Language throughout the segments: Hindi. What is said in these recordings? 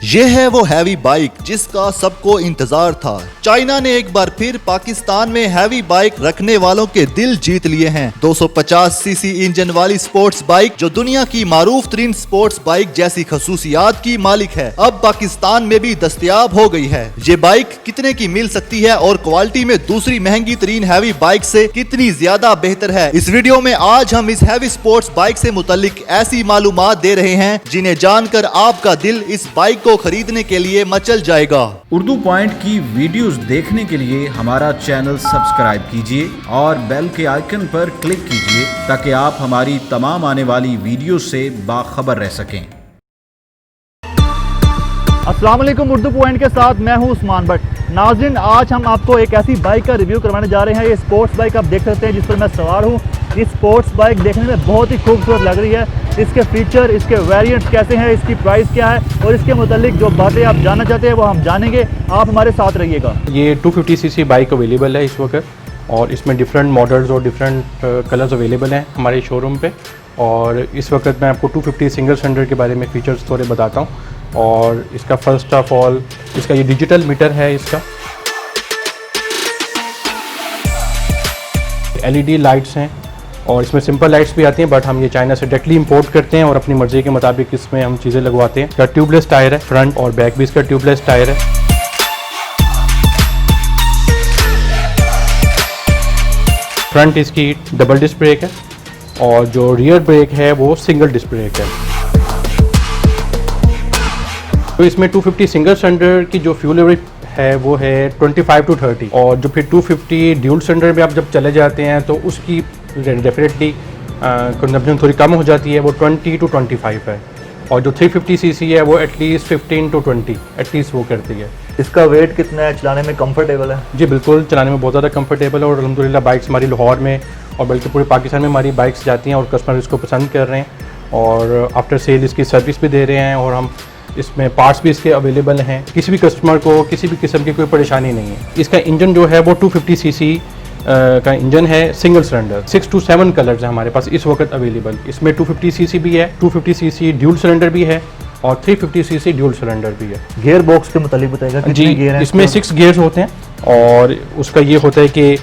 ये है वो हैवी बाइक जिसका सबको इंतजार था। चाइना ने एक बार फिर पाकिस्तान में हैवी बाइक रखने वालों के दिल जीत लिए हैं। 250 सीसी इंजन वाली स्पोर्ट्स बाइक जो दुनिया की मारूफ तरीन स्पोर्ट्स बाइक जैसी खसूसियात की मालिक है, अब पाकिस्तान में भी दस्तयाब हो गई है। ये बाइक कितने की मिल सकती है और क्वालिटी में दूसरी महंगी तरीन हैवी बाइक से कितनी ज्यादा बेहतर है, इस वीडियो में आज हम इस हैवी स्पोर्ट्स बाइक से मुतालिक ऐसी मालूमात दे रहे हैं जिन्हें जानकर आपका दिल इस बाइक को खरीदने के लिए मचल जाएगा। उर्दू पॉइंट की वीडियोस देखने के लिए हमारा चैनल सब्सक्राइब कीजिए और बेल के आइकन पर क्लिक कीजिए ताकि आप हमारी तमाम आने वाली वीडियो से बाखबर रह सकें। अस्सलाम वालेकुम, उर्दू पॉइंट के साथ मैं हूं उस्मान भट्ट। नाज़रीन, आज हम आपको एक ऐसी बाइक का रिव्यू करवाने जा रहे हैं। ये स्पोर्ट्स बाइक आप देख सकते हैं जिस पर मैं सवार हूं। ये स्पोर्ट्स बाइक देखने में बहुत ही खूबसूरत लग रही है। इसके फीचर, इसके वेरिएंट्स कैसे हैं, इसकी प्राइस क्या है और इसके मुतालिक जो बातें आप जानना चाहते हैं वो हम जानेंगे। आप हमारे साथ रहिएगा। ये 250 सीसी बाइक अवेलेबल है इस वक्त और इसमें डिफरेंट मॉडल्स और डिफरेंट कलर्स अवेलेबल हैं हमारे शोरूम पे। और इस वक्त मैं आपको 250 सिंगल सिलेंडर के बारे में फ़ीचर्स थोड़े बताता हूँ। और इसका फर्स्ट ऑफ ऑल इसका ये डिजिटल मीटर है। इसका LED लाइट्स हैं और इसमें सिंपल लाइट्स भी आती हैं, बट हम ये चाइना से डायरेक्टली इंपोर्ट करते हैं और अपनी मर्जी के मुताबिक इसमें हम चीज़ें लगवाते हैं। इसका ट्यूबलेस टायर है, फ्रंट और बैक भी इसका ट्यूबलेस टायर है। फ्रंट इसकी डबल डिस्क ब्रेक है और जो रियर ब्रेक है वो सिंगल डिस्क ब्रेक है। तो इसमें 250 सिंगल सिलेंडर की जो फ्यूल एवरेज है वो है 25 to 30 और जो फिर 250 ड्यूल सिलेंडर में आप जब चले जाते हैं तो उसकी डेफिनेटली कंजम्पशन थोड़ी कम हो जाती है, वो 20 to 25 है। और जो 350 सीसी है वो एटलीस्ट 15 to 20 एटलीस्ट वो करती है। इसका वेट कितना है, चलाने में कंफर्टेबल है? जी बिल्कुल, चलाने में बहुत ज़्यादा कंफर्टेबल है और अल्हम्दुलिल्लाह बाइक्स हमारी लाहौर में और बल्कि पूरे पाकिस्तान में हमारी बाइक्स जाती हैं और कस्टमर इसको पसंद कर रहे हैं और आफ्टर सेल इसकी सर्विस भी दे रहे हैं और हम इसमें पार्ट्स भी इसके अवेलेबल हैं। किसी भी कस्टमर को किसी भी किस्म की कोई परेशानी नहीं है। इसका इंजन जो है वो 250 सीसी का इंजन है, सिंगल सिलेंडर। 6 to 7 कलर्स हैं हमारे पास इस वक्त अवेलेबल। इसमें 250 सीसी भी है, 250 सीसी ड्यूल सिलेंडर भी है और 350 सीसी ड्यूल सिलेंडर भी है। गियर बॉक्स के मुतालिक बताएगा जी, गियर हैं? इसमें 6 गियर्स होते हैं और उसका ये होता है कि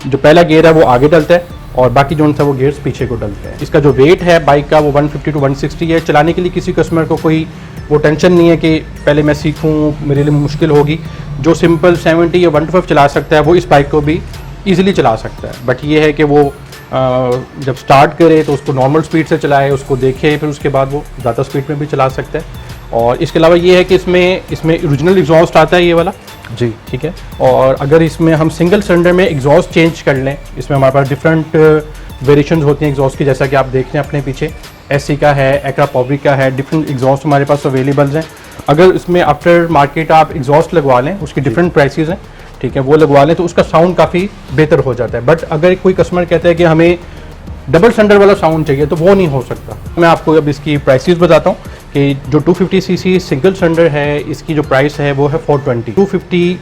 जो पहला गियर है वो आगे डलता है और बाकी जो था वो गियर्स पीछे को डलते हैं। इसका जो वेट है बाइक का वो 150 to 160 है। चलाने के लिए किसी कस्टमर को कोई वो टेंशन नहीं है कि पहले मैं सीखूं, मेरे लिए मुश्किल होगी। जो सिंपल 70 या 125 चला सकता है वो इस बाइक को भी ईज़िली चला सकता है। बट ये है कि वो जब स्टार्ट करे तो उसको नॉर्मल स्पीड से चलाए, उसको देखे, फिर उसके बाद वो ज़्यादा स्पीड में भी चला सकता है। और इसके अलावा ये है कि इसमें ओरिजिनल एग्जॉस्ट आता है ये वाला जी, ठीक है। और अगर इसमें हम सिंगल सिलेंडर में एग्जॉस्ट चेंज कर लें, इसमें हमारे पास डिफरेंट वेरिएशंस होती हैं एग्जॉस्ट की, जैसा कि आप देख रहे हैं अपने पीछे SC का है, एक्रा पॉबरी का है, डिफरेंट एग्जॉस्ट हमारे पास अवेलेबल हैं। अगर इसमें आफ्टर मार्केट आप एग्जॉस्ट लगवा लें, उसकी डिफरेंट प्राइसेस हैं, ठीक है, वो लगवा लें तो उसका साउंड काफ़ी बेहतर हो जाता है। बट अगर कोई कस्टमर कहता है कि हमें डबल सिलेंडर वाला साउंड चाहिए तो वो नहीं हो सकता। मैं आपको अब इसकी प्राइसेस बताता हूँ कि जो 250 सीसी सिंगल सिलेंडर है इसकी जो प्राइस है वो है 420। 250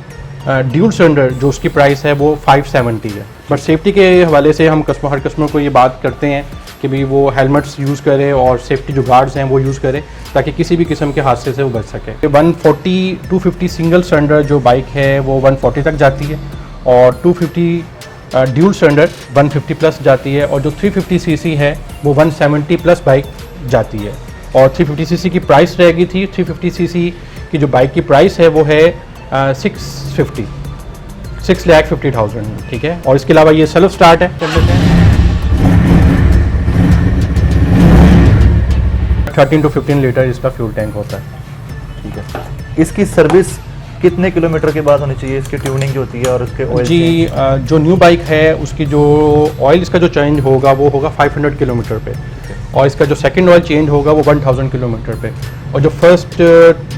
ड्यूल सिलेंडर जो उसकी प्राइस है वो 570 है। बट सेफ्टी के हवाले से हम हर कस्टमर को ये बात करते हैं कि भाई वो हेलमेट्स यूज़ करे और सेफ्टी जो गार्ड्स हैं वो यूज़ करे ताकि किसी भी किस्म के हादसे से वो बच सके। 140 250 सिंगल सिलेंडर जो बाइक है वो 140 तक जाती है और 250 ड्यूल सिलेंडर 150 प्लस जाती है और जो 350 सीसी है वो 170 प्लस बाइक जाती है। और 350 सीसी की प्राइस रहेगी थी, 350 सीसी की जो बाइक की प्राइस है वो है 6,50,000, ठीक है। और इसके अलावा ये सेल्फ स्टार्ट है। 13 to 15 लीटर इसका फ्यूल टैंक होता है, ठीक है। इसकी सर्विस कितने किलोमीटर के बाद होनी चाहिए? इसकी ट्यूनिंग जो होती है और उसके ऑयल जी जो न्यू बाइक है उसकी जो ऑयल इसका जो चेंज होगा वो होगा 500 किलोमीटर पे और इसका जो सेकंड ऑयल चेंज होगा वो 1000 किलोमीटर पे और जो फर्स्ट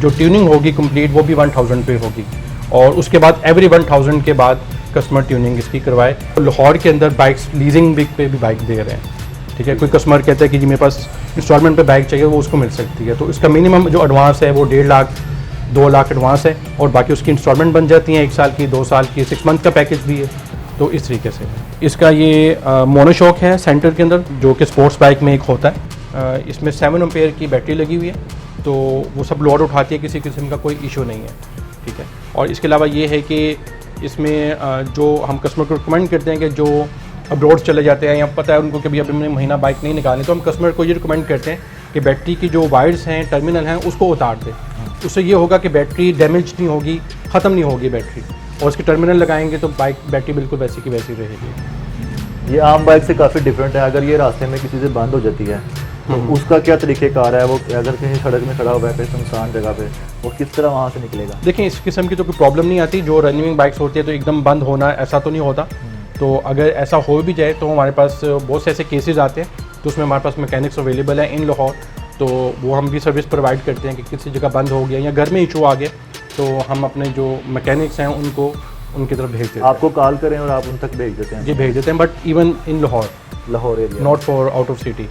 जो ट्यूनिंग होगी कंप्लीट वो भी 1000 पे होगी और उसके बाद एवरी 1000 के बाद कस्टमर ट्यूनिंग इसकी करवाए। लाहौर के अंदर बाइक्स लीजिंग पे भी बाइक दे रहे हैं, ठीक है। कोई कस्टमर कहता है कि जी मेरे पास इंस्टॉलमेंट पे बाइक चाहिए, वो उसको मिल सकती है। तो इसका मिनिमम जो एडवांस है वो 1.5 लाख 2 लाख एडवांस है और बाकी उसकी इंस्टॉलमेंट बन जाती हैं 1 साल की, 2 साल की, 6 मंथ का पैकेज भी है। तो इस तरीके से इसका ये मोनोशॉक है सेंटर के अंदर जो कि स्पोर्ट्स बाइक में एक होता है इसमें 7 एम्पेयर की बैटरी लगी हुई है, तो वो सब लोड उठाती है, किसी किस्म का कोई इशू नहीं है, ठीक है। और इसके अलावा ये है कि इसमें जो हम कस्टमर को रिकमेंड करते हैं कि जो अब्रॉड चले जाते हैं या पता है उनको कि अभी हमने महीना बाइक नहीं निकालनी, तो हम कस्टमर को ये रिकमेंड करते हैं कि बैटरी की जो वायर्स हैं, टर्मिनल हैं, उसको उतार दें। उससे ये होगा कि बैटरी डैमेज नहीं होगी, ख़त्म नहीं होगी बैटरी, और उसके टर्मिनल लगाएंगे तो बैटरी बिल्कुल वैसी की वैसी रहेगी। ये आम बाइक से काफ़ी डिफरेंट है। अगर ये रास्ते में किसी से बंद हो जाती है तो उसका क्या तरीक़ेकार है? वो अगर कहीं सड़क में खड़ा हुआ है कहीं सुनसान जगह पे, वो किस तरह वहाँ से निकलेगा? देखिए, इस किस्म की तो कोई प्रॉब्लम नहीं आती। जो रनिंग बाइक्स होती है तो एकदम बंद होना ऐसा तो नहीं होता। तो अगर ऐसा हो भी जाए तो हमारे पास बहुत से ऐसे केसेस आते हैं, तो उसमें हमारे पास मैकेनिक्स अवेलेबल हैं इन लाहौर, तो वो हम भी सर्विस प्रोवाइड करते हैं कि किसी जगह बंद हो गया या घर में इशू आ गया, तो हम अपने जो मैकेनिक्स हैं उनको उनकी तरफ भेज देते हैं। आपको कॉल करें और आप उन तक भेज देते हैं? जी भेज देते हैं, but even in Lahore Lahore area, not for out of city.